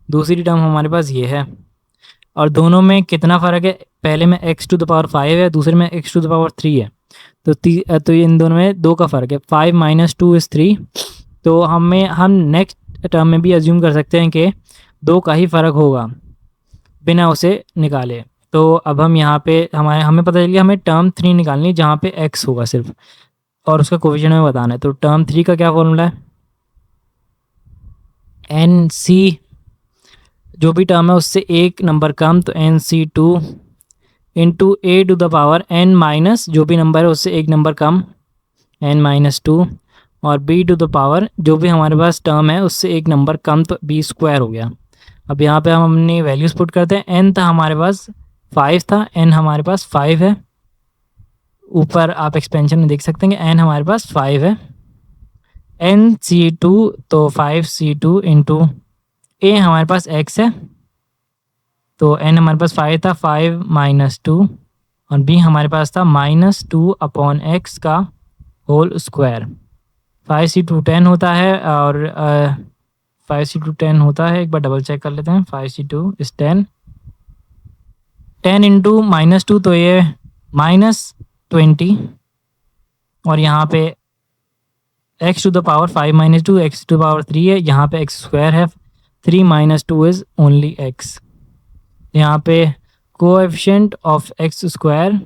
S1: दूसरी टर्म हमारे पास ये है और दोनों में कितना फ़र्क है। पहले में x टू द पावर 5 है, दूसरे में x टू द पावर 3 है। तो इन दोनों में 2 का फ़र्क है। 5 - 2 इज़ 3। तो हम नेक्स्ट टर्म में भी अज्यूम कर सकते हैं कि 2 का ही फ़र्क होगा बिना उसे निकाले। तो अब हम यहाँ पे हमें पता चल गया हमें टर्म 3 निकालनी जहाँ पे x होगा सिर्फ, और उसका कोफिशिएंट हमें बताना है। तो टर्म 3 का क्या फॉर्मूला है, एन सी जो भी टर्म है उससे एक नंबर कम, तो NC2 into A to the power n minus जो भी नंबर है उससे एक नंबर कम n-2 और b टू द पावर जो भी हमारे पास टर्म है उससे एक नंबर कम, तो b² हो गया। अब यहाँ पे हम अपनी वैल्यूज़ पुट करते हैं। n था हमारे पास 5 था, n हमारे पास 5 है। ऊपर आप एक्सपेंशन में देख सकते हैं कि n हमारे पास 5 है। NC2 तो 5C2 इंटू ए हमारे पास x है, तो n हमारे पास 5 था, 5 - 2 और b हमारे पास था -2 अपॉन x का होल स्क्वायर। 5C2 10 होता है और 5C2 10 होता है, एक बार डबल चेक कर लेते हैं। 5C2 इज 10, 10 इंटू -2 तो ये -20 और यहाँ पे x to the power 5 - 2 x to the power 3 है, यहाँ पे x² है। 3 - 2 इज ओनली x। यहाँ पे coefficient of x²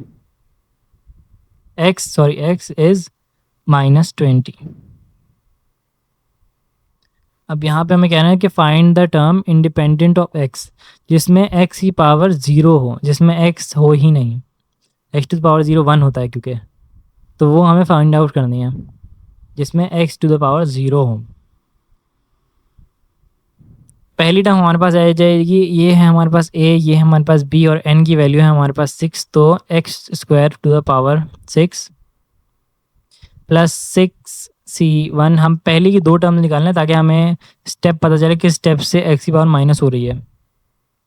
S1: x is -20। अब यहाँ पे हमें कहना है कि find the term independent of x जिसमें x की पावर 0 हो, जिसमें x हो ही नहीं। x टू द पावर 0 1 होता है क्योंकि, तो वो हमें फाइंड आउट करनी है जिसमें x टू द पावर 0 हो। पहली टर्म हमारे पास आ जाएगी, ये है हमारे पास a, ये है हमारे पास b और n की वैल्यू है हमारे पास 6, तो x² to the power 6 plus 6c1। हम पहले की दो टर्म निकालना है ताकि हमें स्टेप पता चले किस स्टेप से x की पावर माइनस हो रही है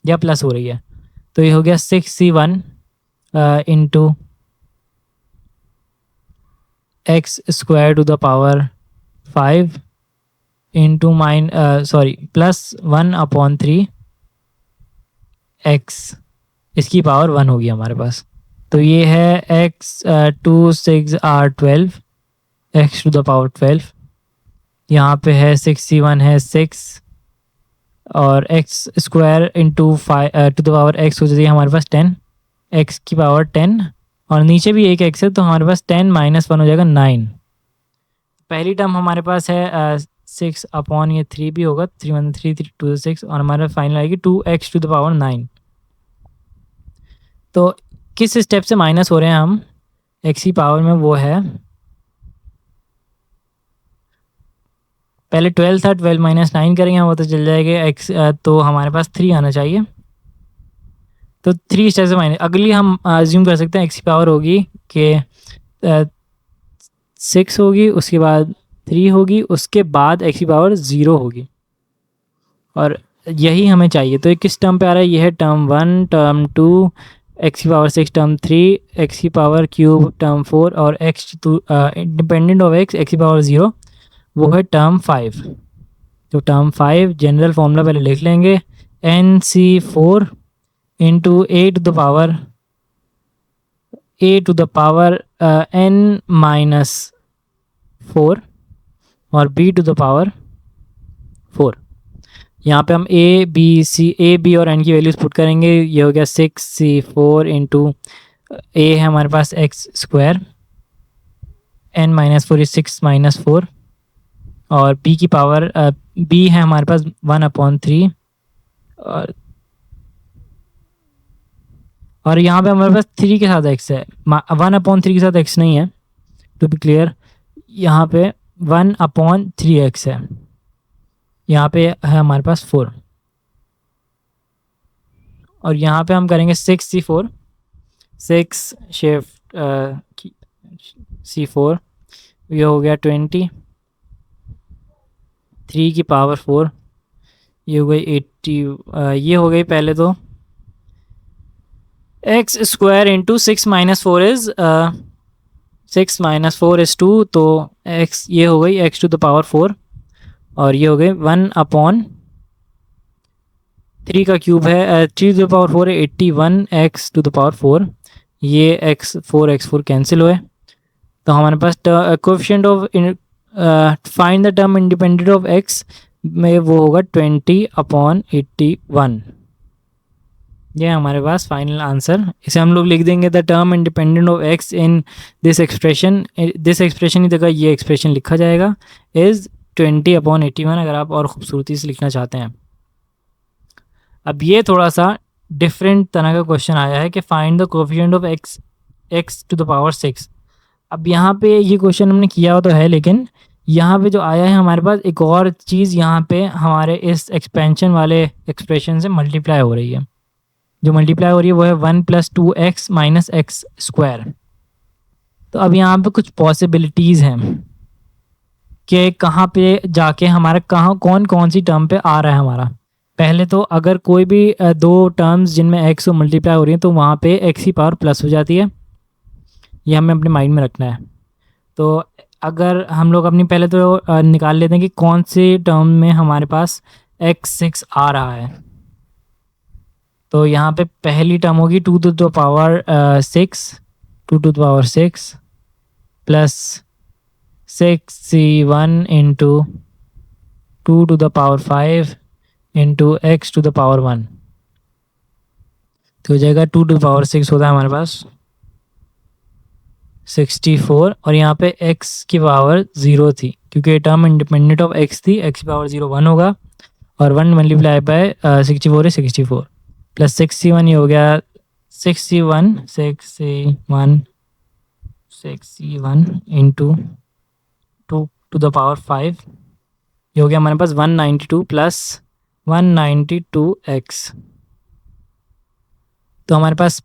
S1: या प्लस हो रही है। तो ये हो गया 6c1 into x² to the power 5 into plus 1 upon 3 x, इसकी पावर 1 होगी हमारे पास। तो ये है x 2 6 r 12 x to the power 12। यहाँ पे है 6c1 है 6 और x² into 5 to the power x हो जाती है हमारे पास 10, x की पावर 10 और नीचे भी एक x है, तो हमारे पास 10 - 1 हो जाएगा 9। पहली टर्म हमारे पास है 6 अपॉन ये 3 भी होगा, 3 1 3 3 2 6 और हमारे फाइनल आएगी 2x टू द पावर 9। तो किस स्टेप से माइनस हो रहे हैं हम x की पावर में, वो है पहले 12 था, 12 - 9 करेंगे वो तो चल जाएगा x, तो हमारे पास 3 आना चाहिए। तो 3 स्टेप से माइनस, अगली हम अज्यूम कर सकते हैं x की पावर होगी कि 6 होगी, उसके बाद 3 होगी, उसके बाद x की पावर 0 होगी और यही हमें चाहिए। तो ये किस टर्म पे आ रहा है? ये है टर्म 1, टर्म 2, एक्स की पावर 6 टर्म 3, एक्स की पावर क्यूब टर्म 4 और X to independent of X की पावर 0 वो है टर्म 5। तो टर्म 5 जनरल फॉर्मूला पहले लिख लेंगे, NC4 into A to the power n minus 4 और b टू द पावर 4। यहाँ पे हम a b और n की वैल्यूज पुट करेंगे। ये हो गया 6c4 इंटू a है हमारे पास x square, n minus 4 is 6 minus 4 और b की पावर b है हमारे पास 1/3 और यहाँ पे हमारे पास 3 के साथ x है, 1/3 के साथ x नहीं है, टू बी क्लियर। यहाँ पे 1/3x है, यहाँ पे है हमारे पास 4 और यहाँ पे हम करेंगे 6c4, 6 शिफ्ट c4, ये हो गया 20, 3 की पावर 4, ये हो गई 80, ये हो गई पहले तो x square into 6 minus 4 is 6 minus 4 is 2, तो x ये हो गई x टू द पावर 4 और ये हो गई 1/3 का क्यूब है, 3 टू द पावर 4 है 81 x टू द पावर 4, ये x4 कैंसिल हुए। तो हमारे पास coefficient of find the term independent of x में वो होगा 20/81। ये हमारे पास फाइनल आंसर। इसे हम लोग लिख देंगे the term independent of x in this expression की जगह ये एक्सप्रेशन लिखा जाएगा इज 20/81, अगर आप और ख़ूबसूरती से लिखना चाहते हैं। अब ये थोड़ा सा डिफरेंट तरह का क्वेश्चन आया है कि find the coefficient of x to the power 6। अब यहाँ पे ये क्वेश्चन हमने किया हुआ तो है, लेकिन यहाँ पे जो आया है हमारे पास एक और चीज़ यहाँ पे हमारे इस एक्सपेंशन वाले एक्सप्रेशन से मल्टीप्लाई हो रही है। जो मल्टीप्लाई हो रही है वो है 1 + 2x माइनस एक्स स्क्वायर। तो अब यहाँ पे कुछ पॉसिबिलिटीज़ हैं कि कहाँ पे जाके हमारा कौन कौन सी टर्म पे आ रहा है हमारा। पहले तो अगर कोई भी दो टर्म्स जिनमें x मल्टीप्लाई हो रही है तो वहाँ पे x की पावर प्लस हो जाती है, ये हमें अपने माइंड में रखना है। तो अगर हम लोग अपनी पहले तो निकाल लेते हैं कि कौन से टर्म में हमारे पास x6 आ रहा है। तो यहाँ पे पहली टर्म होगी 2 to the power 6 plus 6c1 into 2 to the power 5 into X to the power 1, तो हो जाएगा 2 टू द पावर 6 होता है हमारे पास 64 और यहाँ पे x की पावर 0 थी क्योंकि ये टर्म इंडिपेंडेंट ऑफ x थी, x की पावर 0 1 होगा और 1 मल्टीप्लाई बाय 64 है 64 प्लस 6c1, ये हो गया 6c1 into 2 to the power 5, ये हो गया हमारे पास 192 प्लस 192x। तो हमारे पास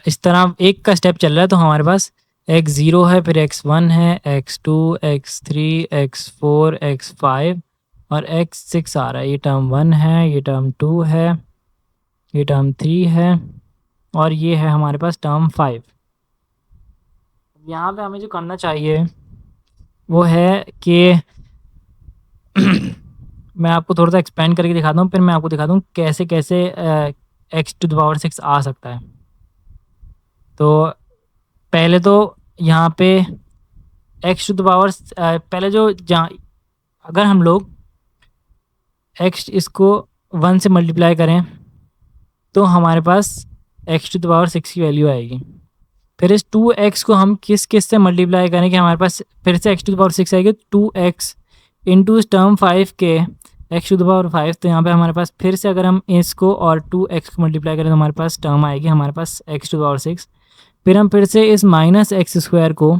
S1: इस तरह एक का स्टेप चल रहा है। तो हमारे पास x0 है, फिर x1 है, x2, x3, x4, x5 और x6 आ रहा है। ये टर्म 1 है, ये टर्म 2 है, ये टर्म 3 है और ये है हमारे पास टर्म 5। यहाँ पे हमें जो करना चाहिए वो है कि मैं आपको थोड़ा सा एक्सपेंड करके दिखाता हूँ, फिर मैं आपको दिखाता हूँ कैसे कैसे x टू द पावर 6 आ सकता है। तो पहले तो यहाँ पे x टू द पावर पहले जो जहाँ अगर हम लोग x इसको 1 से मल्टीप्लाई करें तो हमारे पास x टू द पावर 6 की वैल्यू आएगी। फिर इस 2x को हम किस से मल्टीप्लाई करें कि हमारे पास फिर से x टू द पावर 6 आएगी, 2x इंटू इस टर्म 5 के x टू द पावर 5। तो यहाँ पे हमारे पास फिर से अगर हम इसको और 2x को मल्टीप्लाई करें तो हमारे पास टर्म आएगी हमारे पास x टू द पावर 6। फिर हम फिर से इस माइनस एक्स स्क्वायर को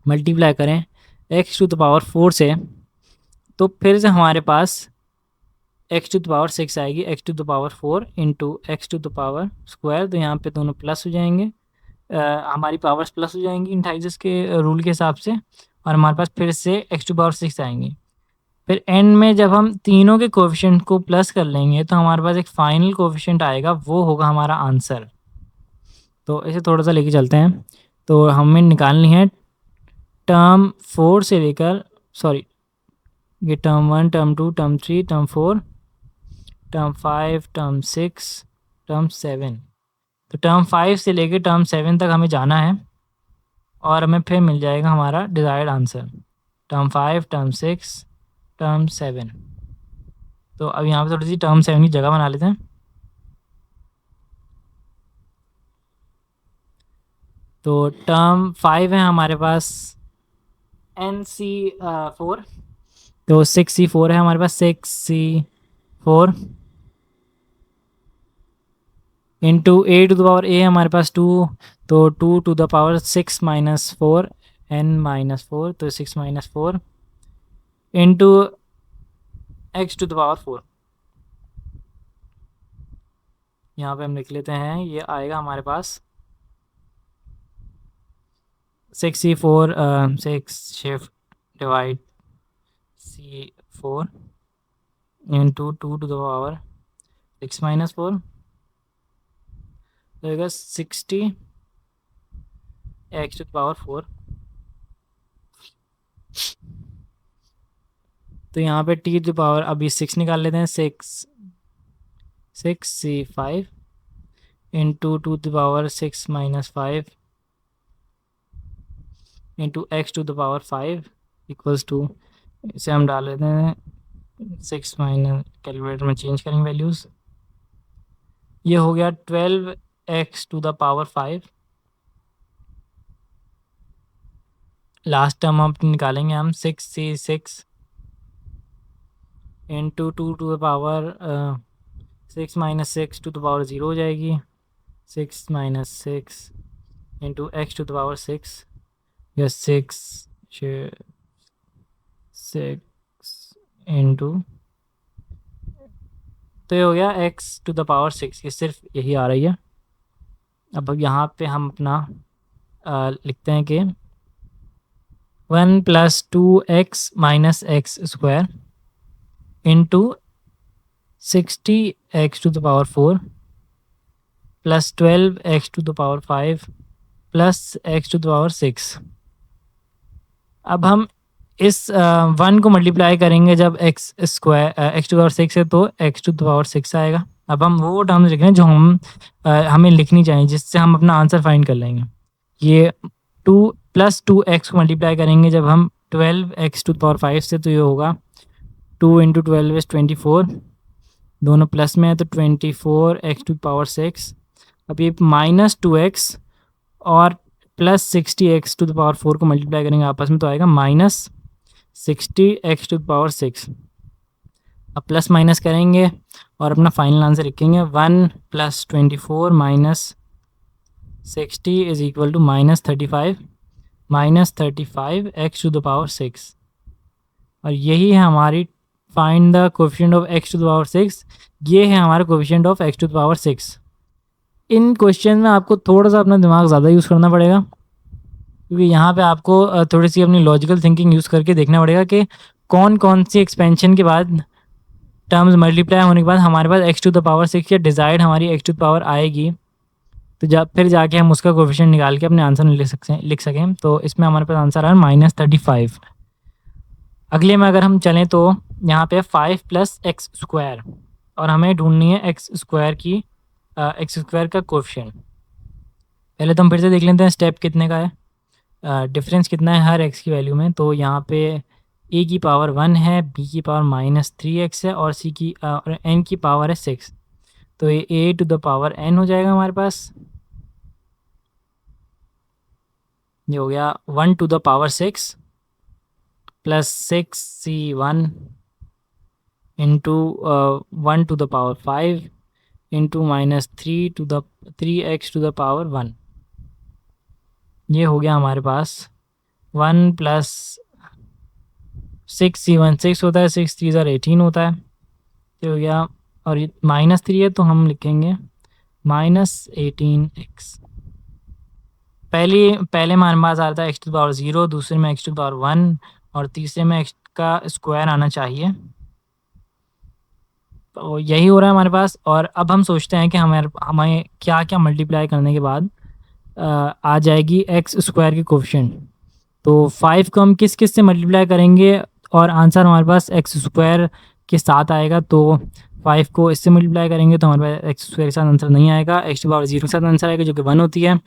S1: मल्टीप्लाई करें x टू द पावर 4 से, तो फिर से हमारे पास x टू द पावर 6 आएगी, x to the power 4 into X to the power square. तो यहाँ पे दोनों प्लस हो जाएंगे, हमारी पावर्स प्लस हो जाएंगी इंटाइजर्स के रूल के हिसाब से और हमारे पास फिर से x टू पावर 6 आएंगी। फिर एंड में जब हम तीनों के कोएफिशिएंट को प्लस कर लेंगे तो हमारे पास एक फाइनल कोएफिशिएंट आएगा, वो होगा हमारा आंसर। तो इसे थोड़ा सा लेके चलते हैं। तो हमें निकालनी है टर्म 4 से लेकर, सॉरी ये term 1, term 2, term 3, term 4, term 5, term 6, term 7। तो टर्म 5 से लेकर टर्म 7 तक हमें जाना है और हमें फिर मिल जाएगा हमारा desired answer, term 5, term 6, term 7। तो अब यहाँ पे थोड़ी सी टर्म 7 की जगह बना लेते हैं। तो टर्म 5 है हमारे पास NC4, तो 6C4 है हमारे पास, 6C4 into A to the power a हमारे पास 2, तो 2 to the power 6 minus 4 n-4, तो 6 minus 4 into x to the power 4। यहाँ पे हम लिख लेते हैं, ये आएगा हमारे पास 6C4 6 shift divide C4 into 2 to the power 6 minus 4, तो आएगा 60 x टू द पावर 4। तो यहाँ पे t टू द पावर अभी 6 निकाल लेते हैं, 6C5 into 2 to the power 6 minus 5 into x to the power 5 equals to, इसे हम डाल लेते हैं 6 माइनस, कैलकुलेटर में चेंज करेंगे वैल्यूज़, ये हो गया 12x to the power 5। Last term हम निकालेंगे हम 6C6 into 2 to the power 6 minus 6 to the power 0 हो जाएगी, 6 minus 6 into x to the power 6 या 6 इंटू, तो ये हो गया x टू द पावर 6, ये सिर्फ यही आ रही है। अब यहाँ पे हम अपना लिखते हैं कि 1 plus 2x minus X square into 60x to the power 4 plus 12x to the power 5 plus x to the power 6। अब हम इस 1 को मल्टीप्लाई करेंगे जब x square x to the power 6 है, तो x टू द पावर 6 आएगा। अब हम वो टर्म्स लिख रहे हैं जो हमें लिखनी चाहिए, जिससे हम अपना आंसर फाइंड कर लेंगे। ये 2 प्लस 2x को मल्टीप्लाई करेंगे जब हम 12x टू द पावर 5 से, तो ये होगा 2 इंटू 12 इज 24, दोनों प्लस में है तो 24x टू द पावर 6। अब ये माइनस 2x और plus 60x to the power 4 को मल्टीप्लाई करेंगे आपस में, तो आएगा minus 60x to the power 6। अब प्लस माइनस करेंगे और अपना फाइनल आंसर लिखेंगे, 1 plus 24 minus 60 is equal to minus 35 x to the power 6। और यही है हमारी find the coefficient of x to the power 6, ये है हमारा coefficient of x to the power 6। इन क्वेश्चन में आपको थोड़ा सा अपना दिमाग ज़्यादा यूज़ करना पड़ेगा, क्योंकि यहाँ पे आपको थोड़ी सी अपनी लॉजिकल थिंकिंग यूज़ करके देखना पड़ेगा कि कौन कौन सी एक्सपेंशन के बाद, टर्म्स मल्टीप्लाई होने के बाद हमारे पास x टू द पावर 6 या डिज़ायर्ड हमारी x टू द पावर आएगी, तो फिर जाके हम उसका कोएफिशिएंट निकाल के अपने आंसर लिख सकें। तो इसमें हमारे पास आंसर आया -35। अगले में अगर हम चलें तो यहाँ पे 5 प्लस एक्स स्क्वायर, और हमें ढूंढनी है एक्स स्क्वायर का कोएफिशिएंट। पहले तो हम फिर से देख लेते हैं स्टेप कितने का है, डिफरेंस कितना है हर x की वैल्यू में। तो यहाँ पे a की पावर 1 है, b की पावर -3x है और c की और n की पावर है 6, तो ये a to the power n हो जाएगा हमारे पास। ये हो गया 1 to the power 6 plus 6c1 into 1 to the power 5 into minus 3x to the power 1। ये हो गया हमारे पास 1 प्लस 6c1 6 होता है, 6 3 18 होता है, ये हो गया। और ये -3 है तो हम लिखेंगे -18x। पहले में हमारे पास आ रहा था x टू द पावर 0, दूसरे में x टू द पावर 1 और तीसरे में x का स्क्वायर आना चाहिए। तो यही हो रहा है हमारे पास। और अब हम सोचते हैं कि हमें क्या क्या मल्टीप्लाई करने के बाद आ जाएगी एक्स स्क्वायर की कोफिशिएंट। तो 5 को हम किस किस से मल्टीप्लाई करेंगे और आंसर हमारे पास एक्स स्क्वायर के साथ आएगा। तो 5 को इससे मल्टीप्लाई करेंगे तो हमारे पास एक्स स्क्वायर के साथ आंसर नहीं आएगा, एक्स टू पावर 0 के साथ आंसर आएगा जो कि 1 होती है।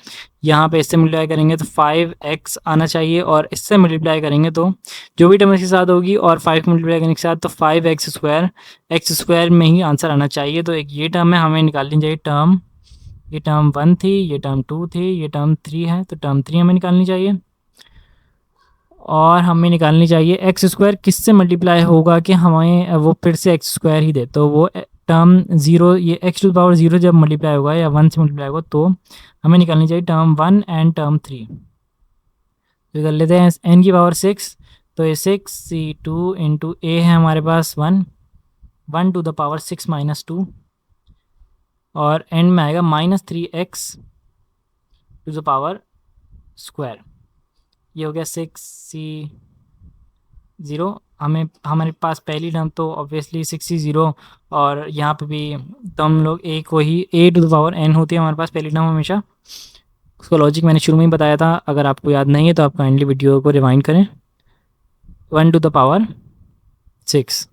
S1: यहाँ पे इससे मल्टीप्लाई करेंगे तो 5x आना चाहिए, और इससे मल्टीप्लाई करेंगे तो जो भी टर्म इसके साथ होगी और 5 मल्टीप्लाई करने के साथ तो 5x स्क्वायर, एक्स स्क्वायर में ही आंसर आना चाहिए। तो एक ये टर्म है, हमें निकालनी चाहिए टर्म। ये टर्म 1 थी, ये टर्म 2 थी, ये टर्म 3 है, तो टर्म 3 हमें निकालनी चाहिए। और हमें निकालनी चाहिए एक्स स्क्वायर किससे मल्टीप्लाई होगा कि हमें वो फिर से एक्स स्क्वायर ही दे। तो वो टर्म 0, ये एक्स टू पावर 0 जब मल्टीप्लाई होगा या 1 से मल्टीप्लाई होगा तो हमें निकालनी चाहिए टर्म 1 एंड टर्म 3। तो कर लेते हैं n की पावर 6, तो ये 6c2 इंटू ए है हमारे पास 1 टू द पावर 6 माइनस 2, और एंड में आएगा -3x to the power square. ये हो गया 6c0। हमारे पास पहली टर्म तो ऑब्वियसली 6c0, और यहाँ पे भी तो हम लोग a को ही a to the power n होती है हमारे पास पहली टर्म हमेशा। उसका लॉजिक मैंने शुरू में ही बताया था, अगर आपको याद नहीं है तो आप काइंडली वीडियो को रिवाइंड करें। 1 टू द पावर 6।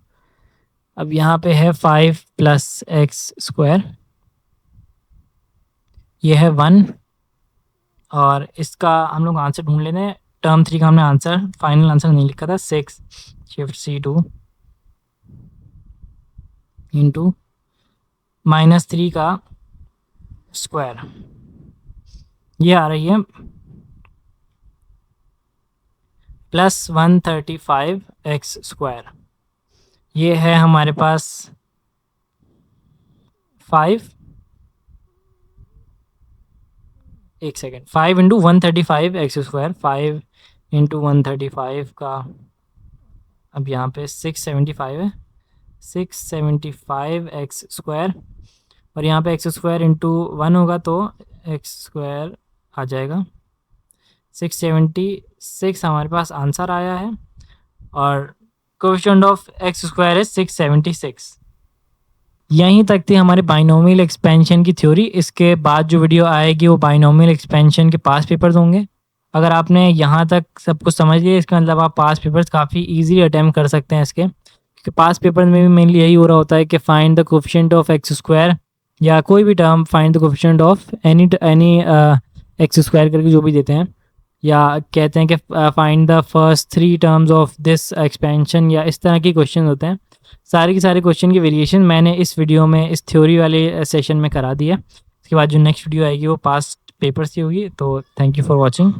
S1: अब यहाँ पे है 5 प्लस एक्स स्क्वायर, ये है 1, और इसका हम लोग आंसर ढूंढ लेते हैं। टर्म 3 का हमने आंसर, फाइनल आंसर नहीं लिखा था, 6 शिफ्ट c2 इंटू -3 का स्क्वायर, ये आ रही है प्लस 135 एक्स स्क्वायर। ये है हमारे पास 5 इंटू 135 एक्स स्क्वायर, 5 इंटू 135 का, अब यहाँ पे 675 है, 675 एक्स स्क्वायर, और यहाँ पे एक्स स्क्वायर इंटू 1 होगा तो एक्स स्क्वायर आ जाएगा। 676 हमारे पास आंसर आया है, और कोएफिशिएंट ऑफ एक्स स्क्वायर है 676। यहीं तक थी हमारे बाइनोमियल एक्सपेंशन की थ्योरी। इसके बाद जो वीडियो आएगी वो बाइनोमियल एक्सपेंशन के पास पेपर्स होंगे। अगर आपने यहाँ तक सब कुछ समझ लिया, इसका मतलब आप पास पेपर्स काफ़ी इजीली अटैम्प्ट कर सकते हैं इसके, क्योंकि पास पेपर में भी मेनली यही हो रहा होता है कि find the coefficient of x square, या कोई भी term find the coefficient of any x square करके जो भी देते हैं, या कहते हैं कि find the first 3 terms of this expansion, या इस तरह के क्वेश्चन होते हैं। सारे के सारे क्वेश्चन की वेरिएशन मैंने इस वीडियो में, इस थ्योरी वाले सेशन में करा दी है। इसके बाद जो नेक्स्ट वीडियो आएगी वो पास्ट पेपर्स की होगी। तो थैंक यू फॉर वॉचिंग।